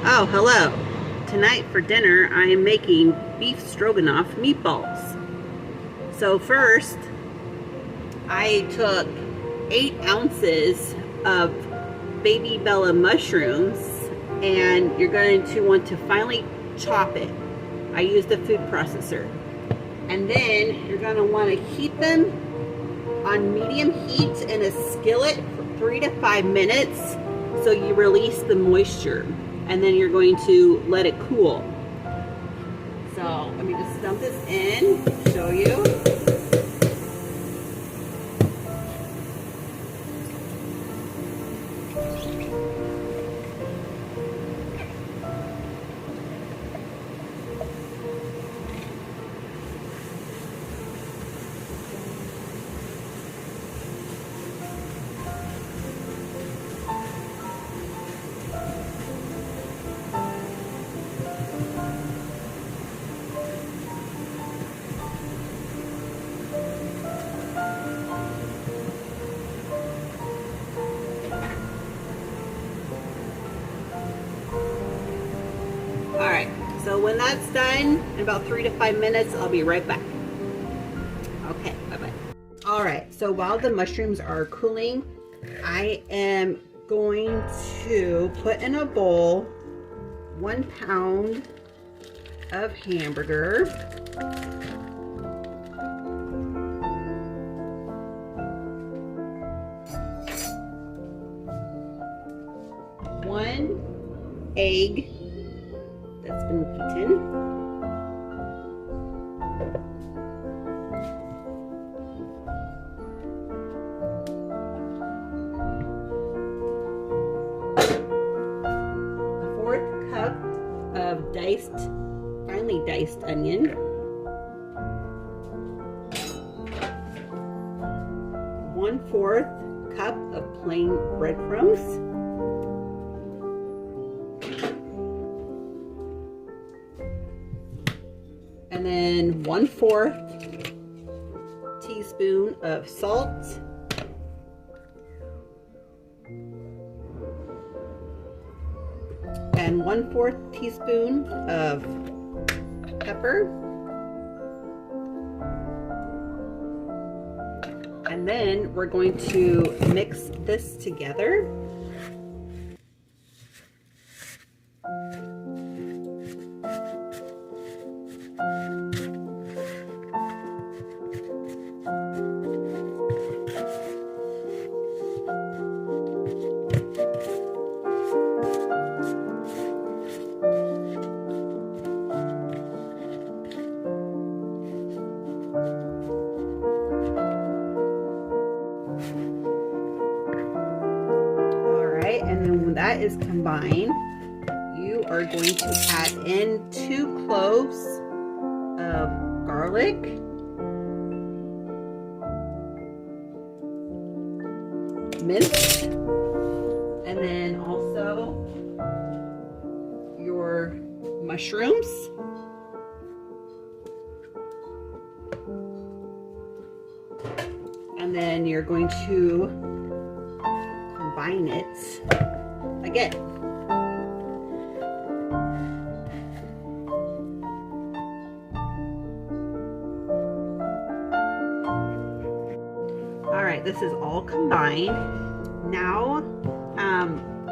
Oh, hello. Tonight for dinner I am making beef stroganoff meatballs. So first I took 8 ounces of baby bella mushrooms, and you're going to want to finely chop it. I used a food processor. And then you're going to want to heat them on medium heat in a skillet for 3 to 5 minutes so you release the moisture. And then you're going to let it cool. So let me just dump this in, show you. Alright, so when that's done, in about 3 to 5 minutes, I'll be right back. Okay, bye-bye. Alright, so while the mushrooms are cooling, I am going to put in a bowl 1 pound of hamburger. One egg that's been beaten. A 1/4 cup of finely diced onion. 1/4 cup of plain breadcrumbs. And then 1/4 teaspoon of salt. And 1/4 teaspoon of pepper. And then we're going to mix this together. And then when that is combined, you are going to add in 2 cloves of garlic, minced, and then also your mushrooms. And then you're going to combine it again. All right, this is all combined. Now,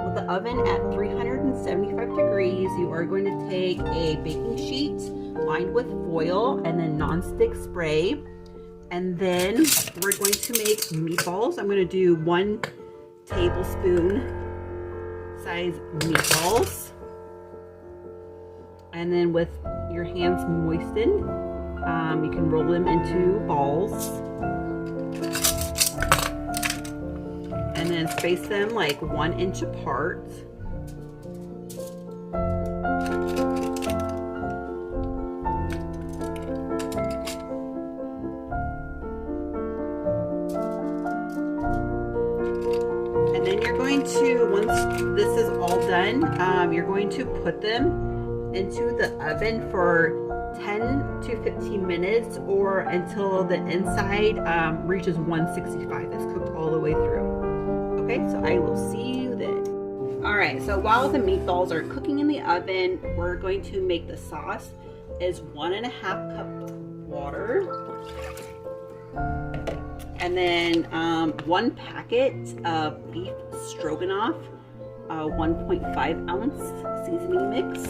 with the oven at 375 degrees, you are going to take a baking sheet lined with foil and then nonstick spray. And then we're going to make meatballs. I'm going to do 1 tablespoon size meatballs, and then with your hands moistened, you can roll them into balls and then space them like 1 inch apart. And then you're going to, once this is all done, you're going to put them into the oven for 10 to 15 minutes or until the inside reaches 165. It's cooked all the way through. Okay, so I will see you then. All right, so while the meatballs are cooking in the oven, we're going to make the sauce. Is 1.5 cups water, and then 1 packet of beef stroganoff, 1.5 ounce seasoning mix.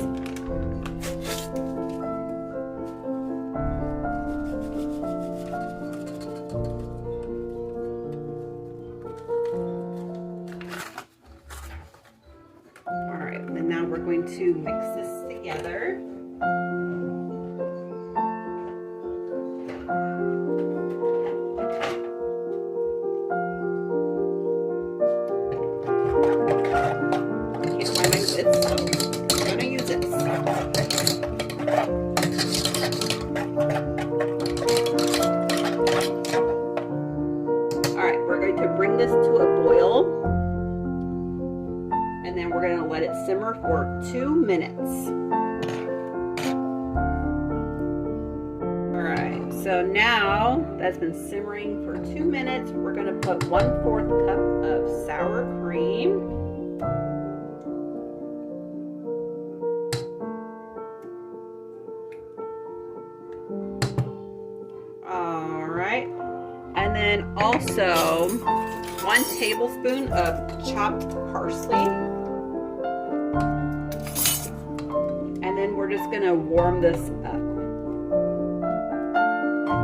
All right, and now we're going to mix this together. Alright, we're going to bring this to a boil, and then we're going to let it simmer for 2 minutes. Alright, so now that's been simmering for 2 minutes, we're going to put 1/4 cup of sour cream. Alright, and then also 1 tablespoon of chopped parsley. And then we're just going to warm this up.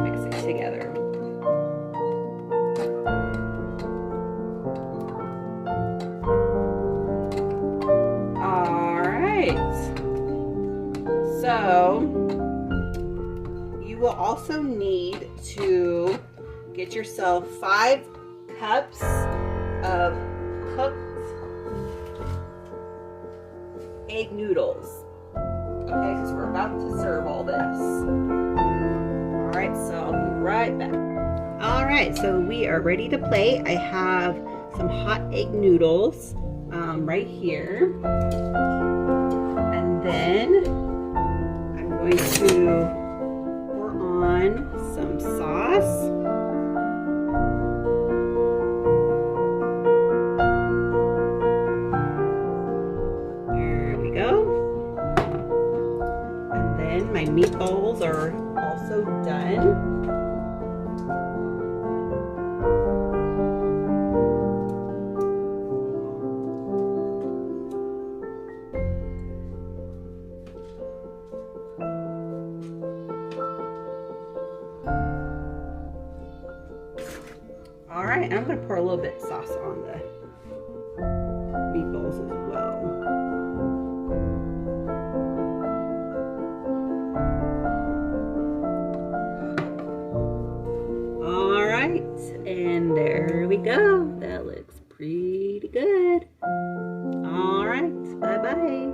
Mix it together. Alright, so you will also need to get yourself 5 cups of cooked egg noodles. Okay, because we're about to serve all this. Alright, so I'll be right back. Alright, so we are ready to play. I have some hot egg noodles right here. And then I'm going to pour on some sauce. There we go. And then my meatballs are also done. All right, I'm going to pour a little bit of sauce on the meatballs as well. All right, and there we go. That looks pretty good. All right, bye-bye.